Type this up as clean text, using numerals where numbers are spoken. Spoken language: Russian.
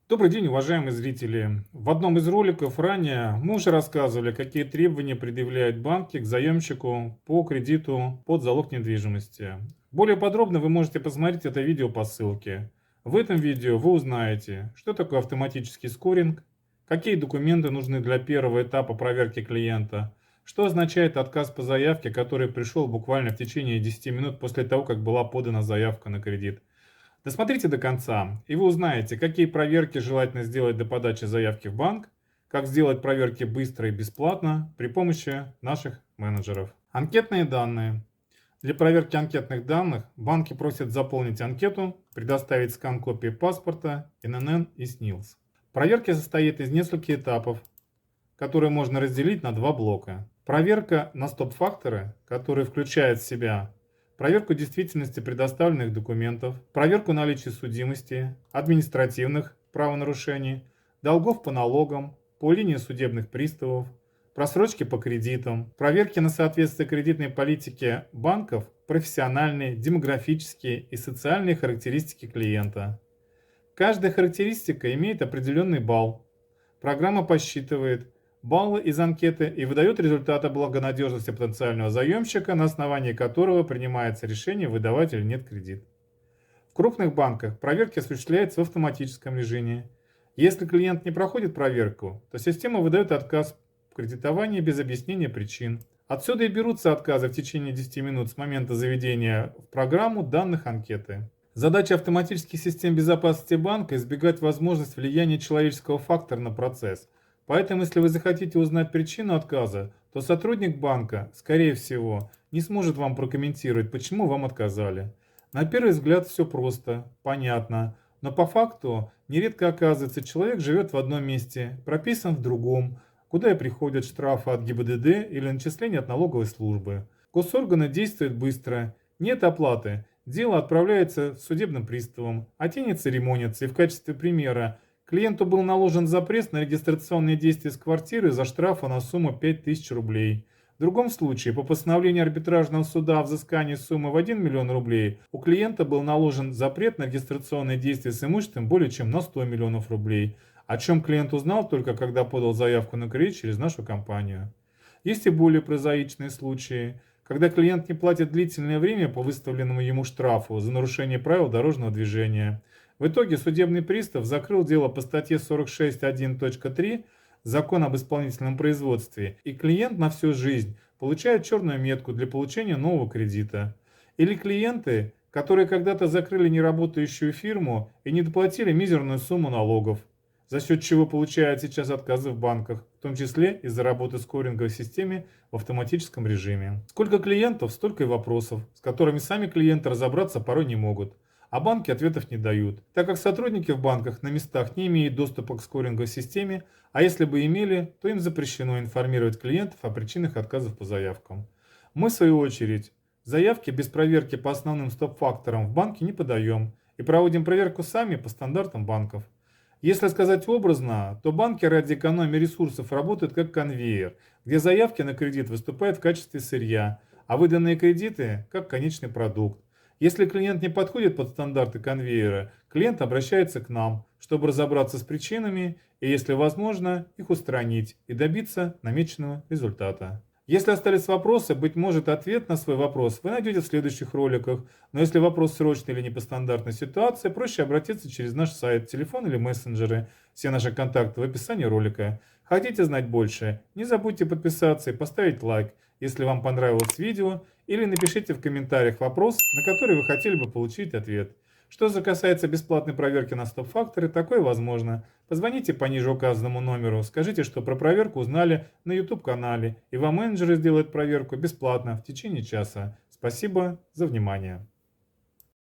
Добрый день, уважаемые зрители! В одном из роликов ранее мы уже рассказывали, какие требования предъявляют банки к заемщику по кредиту под залог недвижимости. Более подробно вы можете посмотреть это видео по ссылке. В этом видео вы узнаете, что такое автоматический скоринг, какие документы нужны для первого этапа проверки клиента, что означает отказ по заявке, который пришел буквально в течение 10 минут после того, как была подана заявка на кредит. Досмотрите до конца, и вы узнаете, какие проверки желательно сделать до подачи заявки в банк, как сделать проверки быстро и бесплатно при помощи наших менеджеров. Анкетные данные. Для проверки анкетных данных банки просят заполнить анкету, предоставить скан копии паспорта, ННН и СНИЛС. Проверка состоит из нескольких этапов, которые можно разделить на два блока. Проверка на стоп-факторы, которые включают в себя проверку действительности предоставленных документов, проверку наличия судимости, административных правонарушений, долгов по налогам, по линии судебных приставов, просрочки по кредитам, проверки на соответствие кредитной политике банков, профессиональные, демографические и социальные характеристики клиента. Каждая характеристика имеет определенный балл. Программа посчитывает баллы из анкеты и выдает результаты благонадежности потенциального заемщика, на основании которого принимается решение, выдавать или нет кредит. В крупных банках проверки осуществляются в автоматическом режиме. Если клиент не проходит проверку, то система выдает отказ в кредитовании без объяснения причин. Отсюда и берутся отказы в течение 10 минут с момента заведения в программу данных анкеты. Задача автоматических систем безопасности банка – избегать возможность влияния человеческого фактора на процесс. Поэтому, если вы захотите узнать причину отказа, то сотрудник банка, скорее всего, не сможет вам прокомментировать, почему вам отказали. На первый взгляд все просто, понятно, но по факту нередко оказывается, человек живет в одном месте, прописан в другом, куда и приходят штрафы от ГИБДД или начисления от налоговой службы. Госорганы действуют быстро, нет оплаты, дело отправляется судебным приставом, а те не церемонятся, и в качестве примера клиенту был наложен запрет на регистрационные действия с квартиры за штрафы на сумму 5000 рублей. В другом случае, по постановлению арбитражного суда о взыскании суммы в 1 миллион рублей, у клиента был наложен запрет на регистрационные действия с имуществом более чем на 100 миллионов рублей, о чем клиент узнал только когда подал заявку на кредит через нашу компанию. Есть и более прозаичные случаи, когда клиент не платит длительное время по выставленному ему штрафу за нарушение правил дорожного движения. В итоге судебный пристав закрыл дело по статье 46.1.3 Закон об исполнительном производстве, и клиент на всю жизнь получает черную метку для получения нового кредита. Или клиенты, которые когда-то закрыли неработающую фирму и не доплатили мизерную сумму налогов, за счет чего получают сейчас отказы в банках, в том числе из-за работы скоринга в системе в автоматическом режиме. Сколько клиентов, столько и вопросов, с которыми сами клиенты разобраться порой не могут. А банки ответов не дают, так как сотрудники в банках на местах не имеют доступа к скоринговой системе, а если бы имели, то им запрещено информировать клиентов о причинах отказов по заявкам. Мы, в свою очередь, заявки без проверки по основным стоп-факторам в банке не подаем и проводим проверку сами по стандартам банков. Если сказать образно, то банки ради экономии ресурсов работают как конвейер, где заявки на кредит выступают в качестве сырья, а выданные кредиты как конечный продукт. Если клиент не подходит под стандарты конвейера, клиент обращается к нам, чтобы разобраться с причинами и, если возможно, их устранить и добиться намеченного результата. Если остались вопросы, быть может, ответ на свой вопрос вы найдете в следующих роликах, но если вопрос срочный или не по стандартной ситуации, проще обратиться через наш сайт, телефон или мессенджеры. Все наши контакты в описании ролика. Хотите знать больше? Не забудьте подписаться и поставить лайк, если вам понравилось видео, или напишите в комментариях вопрос, на который вы хотели бы получить ответ. Что же касается бесплатной проверки на стоп-факторы, такое возможно. Позвоните по ниже указанному номеру, скажите, что про проверку узнали на YouTube-канале, и вам менеджеры сделают проверку бесплатно в течение часа. Спасибо за внимание.